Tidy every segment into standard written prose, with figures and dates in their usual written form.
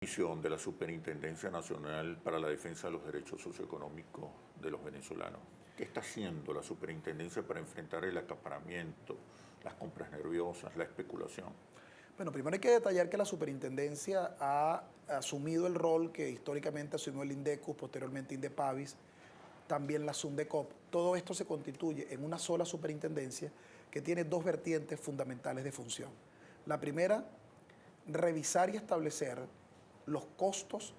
misión de la Superintendencia Nacional para la Defensa de los Derechos Socioeconómicos de los venezolanos? ¿Qué está haciendo la superintendencia para enfrentar el acaparamiento, las compras nerviosas, la especulación? Bueno, primero hay que detallar que la superintendencia ha asumido el rol que históricamente asumió el INDECUS, posteriormente INDEPAVIS, también la SUNDECOP. Todo esto se constituye en una sola superintendencia que tiene dos vertientes fundamentales de función. La primera, revisar y establecer los costos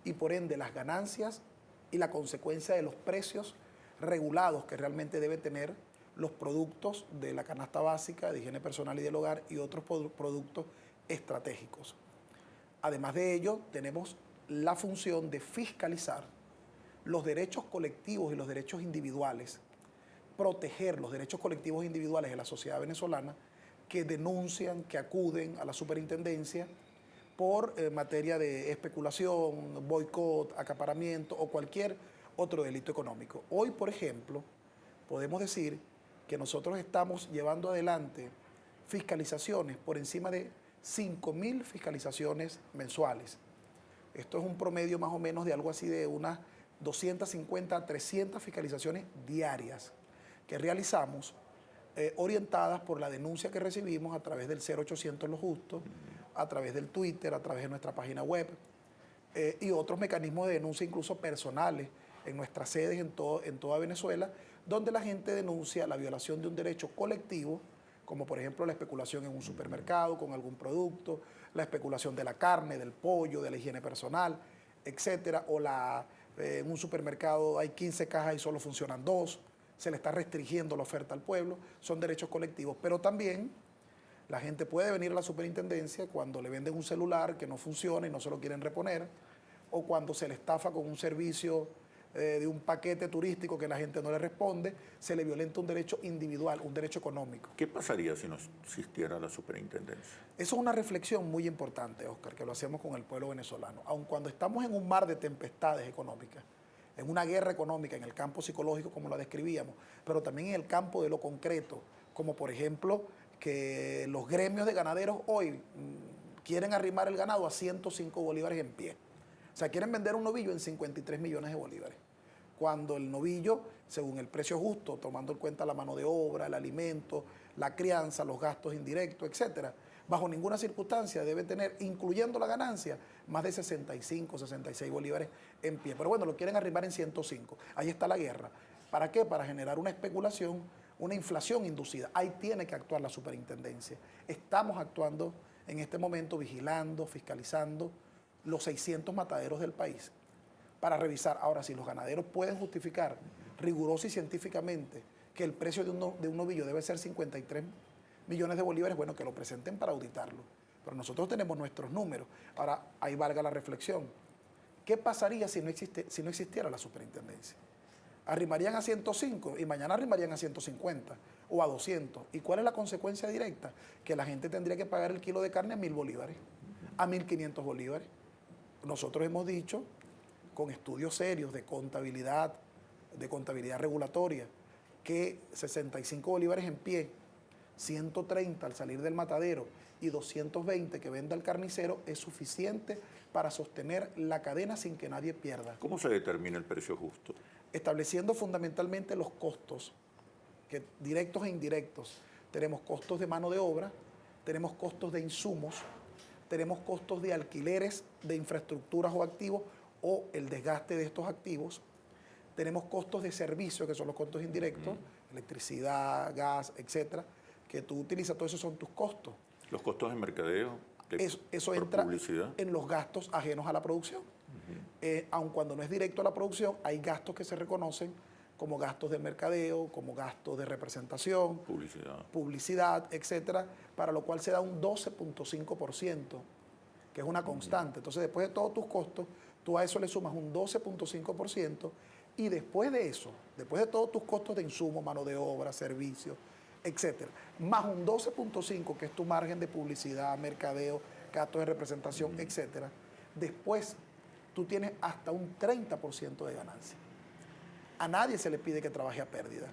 y por ende las ganancias y la consecuencia de los precios regulados que realmente debe tener los productos de la canasta básica de higiene personal y del hogar y otros productos estratégicos. Además de ello, tenemos la función de fiscalizar los derechos colectivos y los derechos individuales, proteger los derechos colectivos e individuales de la sociedad venezolana que denuncian, que acuden a la superintendencia por materia de especulación, boicot, acaparamiento o cualquier otro delito económico. Hoy, por ejemplo, podemos decir que nosotros estamos llevando adelante fiscalizaciones por encima de 5.000 fiscalizaciones mensuales. Esto es un promedio más o menos de algo así de unas 250 a 300 fiscalizaciones diarias que realizamos orientadas por la denuncia que recibimos a través del 0800 Lo Justo, a través del Twitter, a través de nuestra página web y otros mecanismos de denuncia incluso personales en nuestras sedes en toda Venezuela, donde la gente denuncia la violación de un derecho colectivo, como por ejemplo la especulación en un supermercado con algún producto, la especulación de la carne, del pollo, de la higiene personal, etcétera, o en un supermercado hay 15 cajas y solo funcionan 2, se le está restringiendo la oferta al pueblo, son derechos colectivos, pero también la gente puede venir a la superintendencia cuando le venden un celular que no funciona y no se lo quieren reponer, o cuando se le estafa con un servicio de un paquete turístico que la gente no le responde, se le violenta un derecho individual, un derecho económico. ¿Qué pasaría si no existiera la superintendencia? Eso es una reflexión muy importante, Oscar, que lo hacemos con el pueblo venezolano. Aun cuando estamos en un mar de tempestades económicas, en una guerra económica, en el campo psicológico como la describíamos, pero también en el campo de lo concreto, como por ejemplo que los gremios de ganaderos hoy quieren arrimar el ganado a 105 bolívares en pie. O sea, quieren vender un novillo en 53 millones de bolívares. Cuando el novillo, según el precio justo, tomando en cuenta la mano de obra, el alimento, la crianza, los gastos indirectos, etcétera, bajo ninguna circunstancia debe tener, incluyendo la ganancia, más de 65, 66 bolívares en pie. Pero bueno, lo quieren arrimar en 105. Ahí está la guerra. ¿Para qué? Para generar una especulación, una inflación inducida. Ahí tiene que actuar la superintendencia. Estamos actuando en este momento, vigilando, fiscalizando los 600 mataderos del país para revisar. Ahora, si los ganaderos pueden justificar riguroso y científicamente que el precio de un novillo debe ser 53 millones de bolívares, bueno, que lo presenten para auditarlo. Pero nosotros tenemos nuestros números. Ahora, ahí valga la reflexión. ¿Qué pasaría si no existiera la superintendencia? Arrimarían a 105 y mañana arrimarían a 150 o a 200. ¿Y cuál es la consecuencia directa? Que la gente tendría que pagar el kilo de carne a 1.000 bolívares, a 1.500 bolívares. Nosotros hemos dicho, con estudios serios de contabilidad regulatoria, que 65 bolívares en pie, 130 al salir del matadero y 220 que venda el carnicero es suficiente para sostener la cadena sin que nadie pierda. ¿Cómo se determina el precio justo? Estableciendo fundamentalmente los costos, que directos e indirectos. Tenemos costos de mano de obra, tenemos costos de insumos, tenemos costos de alquileres de infraestructuras o activos o el desgaste de estos activos. Tenemos costos de servicio, que son los costos indirectos, electricidad, gas, etcétera, que tú utilizas, todo eso son tus costos. Los costos de mercadeo, eso entra publicidad en los gastos ajenos a la producción. Aun cuando no es directo a la producción, hay gastos que se reconocen como gastos de mercadeo, como gastos de representación, publicidad, etcétera, para lo cual se da un 12.5%, que es una constante. Entonces, después de todos tus costos, tú a eso le sumas un 12.5% y después de eso, después de todos tus costos de insumo, mano de obra, servicios, etcétera, más un 12.5%, que es tu margen de publicidad, mercadeo, gastos de representación, etcétera, después tú tienes hasta un 30% de ganancia. A nadie se le pide que trabaje a pérdida,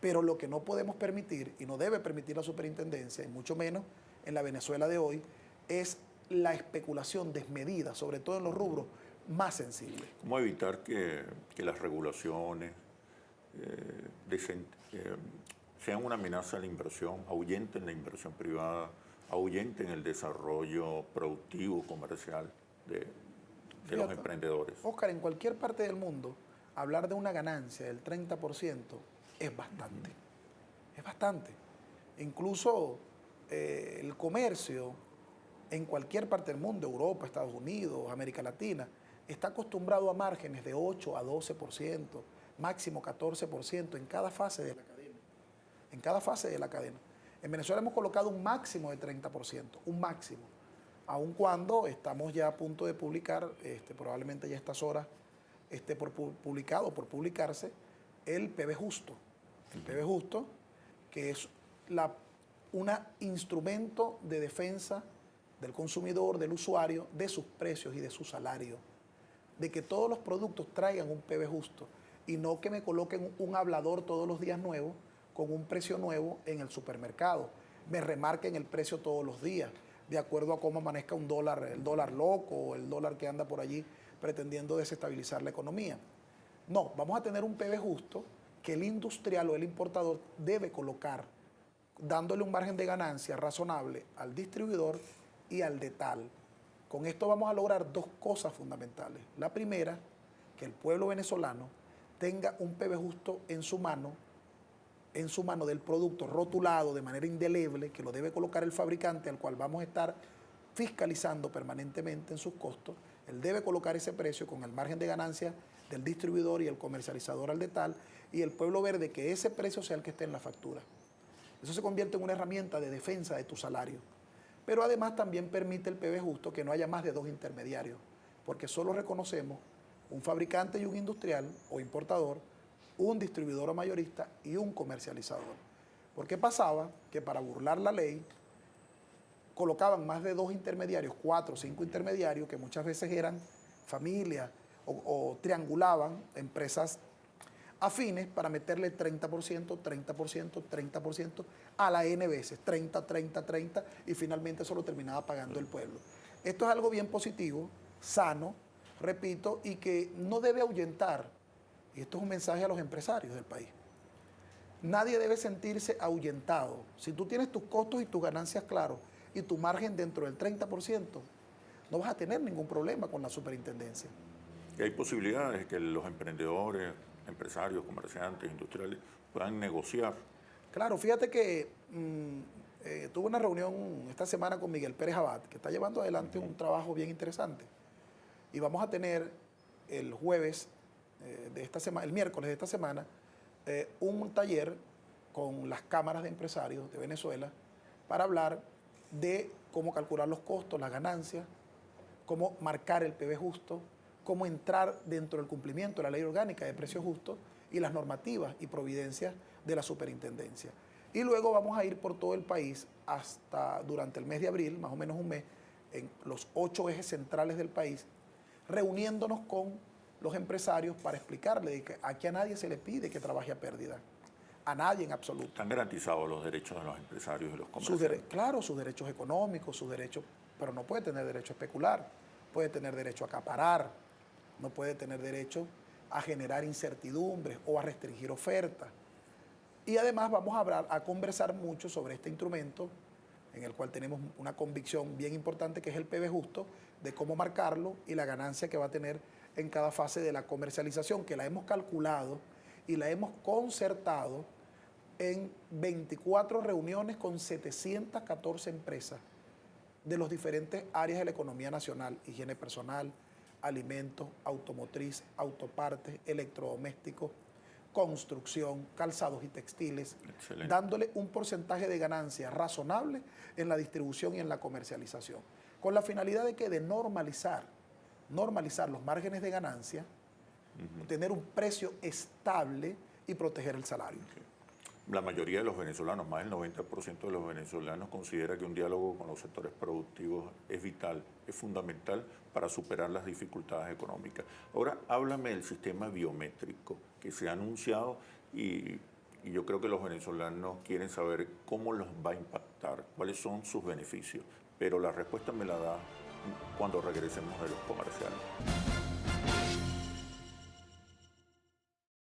pero lo que no podemos permitir, y no debe permitir la superintendencia, y mucho menos en la Venezuela de hoy, es la especulación desmedida, sobre todo en los rubros más sensibles. ¿Cómo evitar que las regulaciones sean una amenaza a la inversión, ahuyenten la inversión privada, ahuyenten el desarrollo productivo, comercial de los emprendedores? Oscar, en cualquier parte del mundo, hablar de una ganancia del 30% es bastante. Es bastante. Incluso el comercio en cualquier parte del mundo, Europa, Estados Unidos, América Latina, está acostumbrado a márgenes de 8 a 12%, máximo 14% en cada fase de la cadena. En cada fase de la cadena. En Venezuela hemos colocado un máximo de 30%, un máximo. Aun cuando estamos ya a punto de publicar, probablemente ya a estas horas esté por publicarse, el PB Justo. El PB Justo, que es un instrumento de defensa del consumidor, del usuario, de sus precios y de su salario. De que todos los productos traigan un PB Justo y no que me coloquen un hablador todos los días nuevo con un precio nuevo en el supermercado. Me remarquen el precio todos los días, de acuerdo a cómo amanezca el dólar loco o el dólar que anda por allí pretendiendo desestabilizar la economía. No, vamos a tener un PB Justo que el industrial o el importador debe colocar, dándole un margen de ganancia razonable al distribuidor y al detal. Con esto vamos a lograr dos cosas fundamentales. La primera, que el pueblo venezolano tenga un PB Justo en su mano del producto rotulado de manera indeleble, que lo debe colocar el fabricante, al cual vamos a estar fiscalizando permanentemente en sus costos. Él debe colocar ese precio con el margen de ganancia del distribuidor y el comercializador al detal, y el pueblo ver de que ese precio sea el que esté en la factura. Eso se convierte en una herramienta de defensa de tu salario. Pero además también permite el PB Justo que no haya más de dos intermediarios, porque solo reconocemos un fabricante y un industrial o importador, un distribuidor o mayorista y un comercializador. Porque pasaba que para burlar la ley colocaban más de dos intermediarios, 4 o 5 intermediarios, que muchas veces eran familias o triangulaban empresas afines para meterle 30%, 30%, 30% a la N veces, 30, 30, 30, y finalmente eso lo terminaba pagando el pueblo. Esto es algo bien positivo, sano, repito, y que no debe ahuyentar, y esto es un mensaje a los empresarios del país. Nadie debe sentirse ahuyentado. Si tú tienes tus costos y tus ganancias claros y tu margen dentro del 30%, no vas a tener ningún problema con la superintendencia. Y hay posibilidades de que los emprendedores, empresarios, comerciantes, industriales puedan negociar. Claro, fíjate que tuve una reunión esta semana con Miguel Pérez Abad, que está llevando adelante un trabajo bien interesante. Y vamos a tener el jueves de esta semana, el miércoles de esta semana, un taller con las cámaras de empresarios de Venezuela para hablar de cómo calcular los costos, las ganancias, cómo marcar el PB Justo, cómo entrar dentro del cumplimiento de la ley orgánica de precios justos y las normativas y providencias de la superintendencia. Y luego vamos a ir por todo el país hasta durante el mes de abril, más o menos un mes, en los 8 ejes centrales del país, reuniéndonos con los empresarios para explicarle que aquí a nadie se le pide que trabaje a pérdida, a nadie en absoluto. ¿Están garantizados los derechos de los empresarios y los comerciantes? Claro, sus derechos económicos, sus derechos, pero no puede tener derecho a especular, puede tener derecho a acaparar, no puede tener derecho a generar incertidumbres o a restringir ofertas. Y además vamos a conversar mucho sobre este instrumento, en el cual tenemos una convicción bien importante, que es el PB Justo, de cómo marcarlo y la ganancia que va a tener en cada fase de la comercialización, que la hemos calculado y la hemos concertado en 24 reuniones con 714 empresas de las diferentes áreas de la economía nacional: higiene personal, alimentos, automotriz, autopartes, electrodomésticos, construcción, calzados y textiles. Excelente. Dándole un porcentaje de ganancia razonable en la distribución y en la comercialización, con la finalidad de que de normalizar los márgenes de ganancia, tener un precio estable y proteger el salario. Okay. La mayoría de los venezolanos, más del 90% de los venezolanos, considera que un diálogo con los sectores productivos es vital, es fundamental para superar las dificultades económicas. Ahora, háblame del sistema biométrico que se ha anunciado y y yo creo que los venezolanos quieren saber cómo los va a impactar, cuáles son sus beneficios, pero la respuesta me la da cuando regresemos de los comerciales.